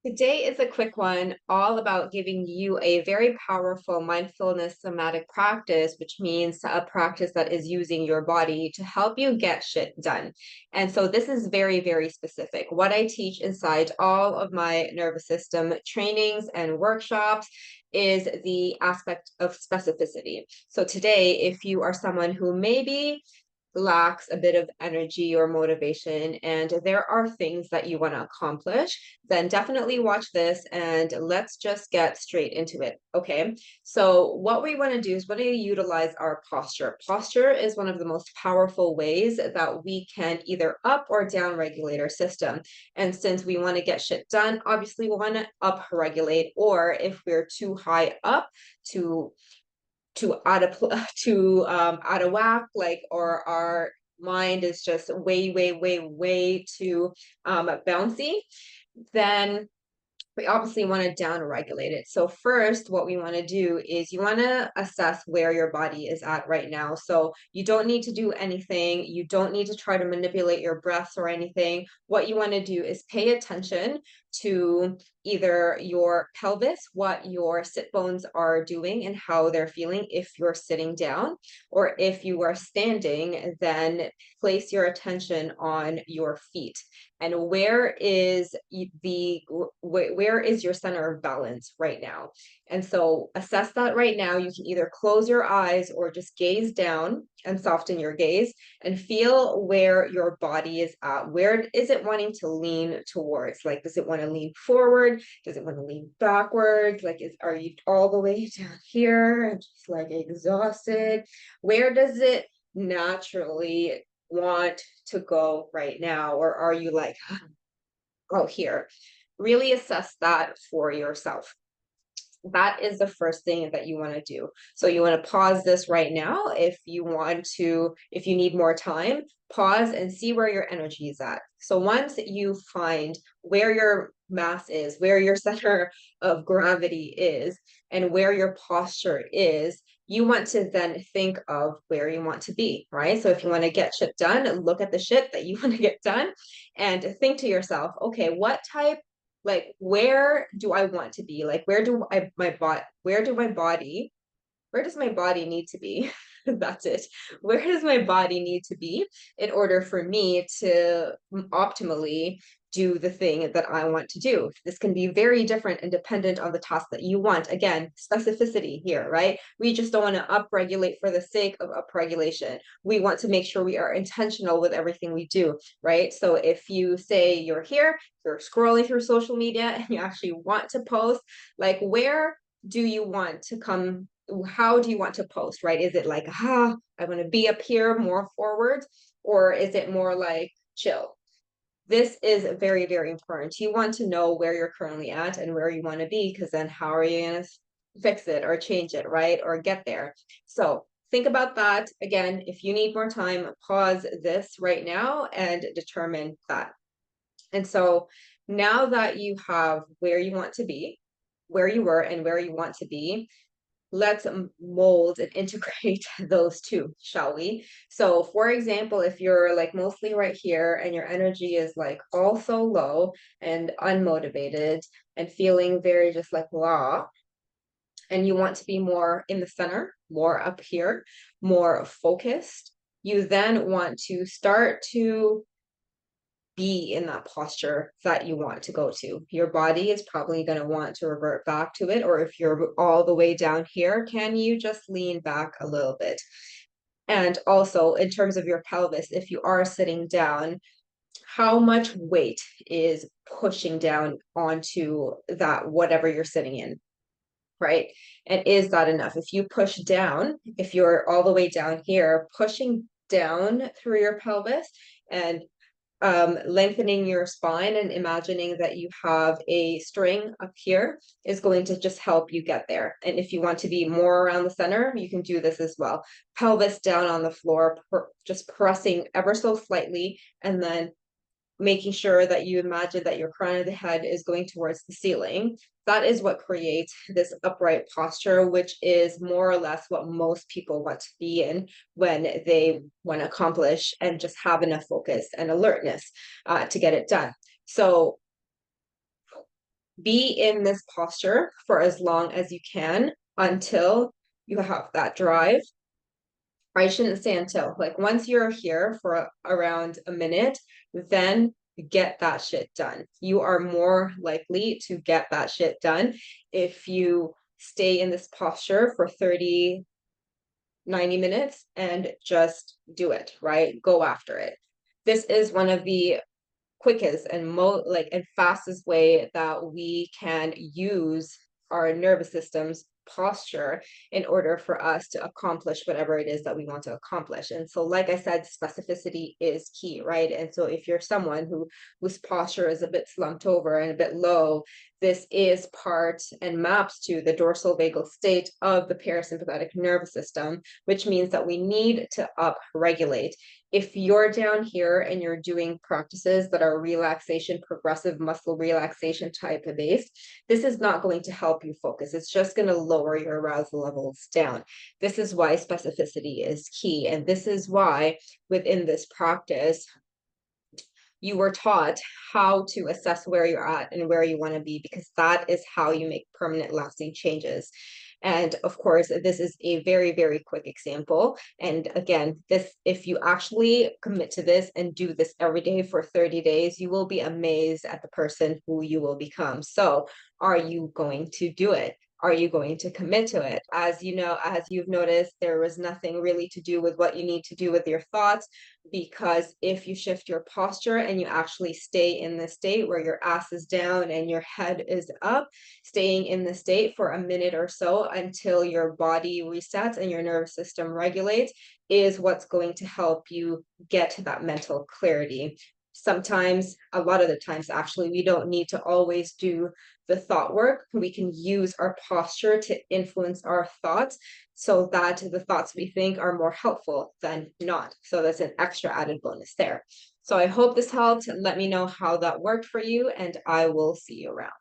Today is a quick one, all about giving you a very powerful mindfulness somatic practice, which means a practice that is using your body to help you get shit done. And so this is very, very specific. What I teach inside all of my nervous system trainings and workshops is the aspect of specificity. So today, if you are someone who maybe lacks a bit of energy or motivation and there are things that you want to accomplish, then definitely watch this and let's just get straight into it. Okay. So, what we want to do is we want to utilize our posture. Posture is one of the most powerful ways that we can either up or down regulate our system. And since we want to get shit done, obviously we want to up regulate, or if we're too high up, to out of out of whack, like, or our mind is just way too bouncy, then we obviously want to down regulate it. So first, what we want to do is you want to assess where your body is at right now. So you don't need to do anything. You don't need to try to manipulate your breaths or anything. What you want to do is pay attention to either your pelvis, what your sit bones are doing and how they're feeling if you're sitting down, or if you are standing, then place your attention on your feet. And where is your center of balance right now? And so assess that right now. You can either close your eyes or just gaze down and soften your gaze and feel where your body is at. Where is it wanting to lean towards? Like, does it want to lean forward? Does it want to lean backwards? Like, are you all the way down here and just like exhausted? Where does it naturally want to go right now? Or are you like, oh, here? Really assess that for yourself. That is the first thing that you want to do. So you want to pause this right now. If you need more time, pause and see where your energy is at. So once you find where your mass is, where your center of gravity is, and where your posture is, you want to then think of where you want to be, right? So if you want to get shit done, look at the shit that you want to get done and think to yourself, okay, what type, like, where do I want to be? Like, where does my body need to be? That's it. Where does my body need to be in order for me to optimally do the thing that I want to do? This can be very different and dependent on the task that you want. Again, specificity here, right? We just don't want to upregulate for the sake of upregulation. We want to make sure we are intentional with everything we do, right? So if you say you're here, you're scrolling through social media and you actually want to post, like, where do you want to come? How do you want to post, right? Is it like, I want to be up here more forward, or is it more like chill? This is very, very important. You want to know where you're currently at and where you want to be, because then how are you going to fix it or change it, right? Or get there. So think about that. Again, if you need more time, pause this right now and determine that. And so now that you have where you want to be, where you were, and where you want to be, let's mold and integrate those two, shall we? So, for example, if you're like mostly right here and your energy is like also low and unmotivated and feeling very just like blah, and you want to be more in the center, more up here, more focused, you then want to start to be in that posture that you want to go to. Your body is probably going to want to revert back to it. Or if you're all the way down here, can you just lean back a little bit? And also, in terms of your pelvis, if you are sitting down, how much weight is pushing down onto that, whatever you're sitting in, right? And is that enough? If you push down, if you're all the way down here, pushing down through your pelvis and lengthening your spine and imagining that you have a string up here is going to just help you get there. And if you want to be more around the center, you can do this as well. Pelvis down on the floor, just pressing ever so slightly, and then making sure that you imagine that your crown of the head is going towards the ceiling. That is what creates this upright posture, which is more or less what most people want to be in when they want to accomplish and just have enough focus and alertness to get it done. So Be in this posture for as long as you can until you have that drive. I shouldn't say until, like once you're here for around a minute, then get that shit done. You are more likely to get that shit done if you stay in this posture for 30, 90 minutes and just do it, right? Go after it. This is one of the quickest and and fastest way that we can use our nervous system's posture in order for us to accomplish whatever it is that we want to accomplish. And so, like I said, specificity is key, right? And so if you're someone whose posture is a bit slumped over and a bit low, this is part and maps to the dorsal vagal state of the parasympathetic nervous system, which means that we need to upregulate. If you're down here and you're doing practices that are relaxation, progressive muscle relaxation type of based, this is not going to help you focus. It's just going to lower your arousal levels down. This is why specificity is key. And this is why within this practice, you were taught how to assess where you're at and where you want to be, because that is how you make permanent lasting changes. And of course, this is a very, very quick example. And again, this, if you actually commit to this and do this every day for 30 days, you will be amazed at the person who you will become. So are you going to do it? Are you going to commit to it? As you know, as you've noticed, there was nothing really to do with what you need to do with your thoughts, because if you shift your posture and you actually stay in the state where your ass is down and your head is up, staying in the state for a minute or so until your body resets and your nervous system regulates is what's going to help you get to that mental clarity. Sometimes, a lot of the times, actually, we don't need to always do the thought work. We can use our posture to influence our thoughts so that the thoughts we think are more helpful than not. So that's an extra added bonus there. So I hope this helped. Let me know how that worked for you, and I will see you around.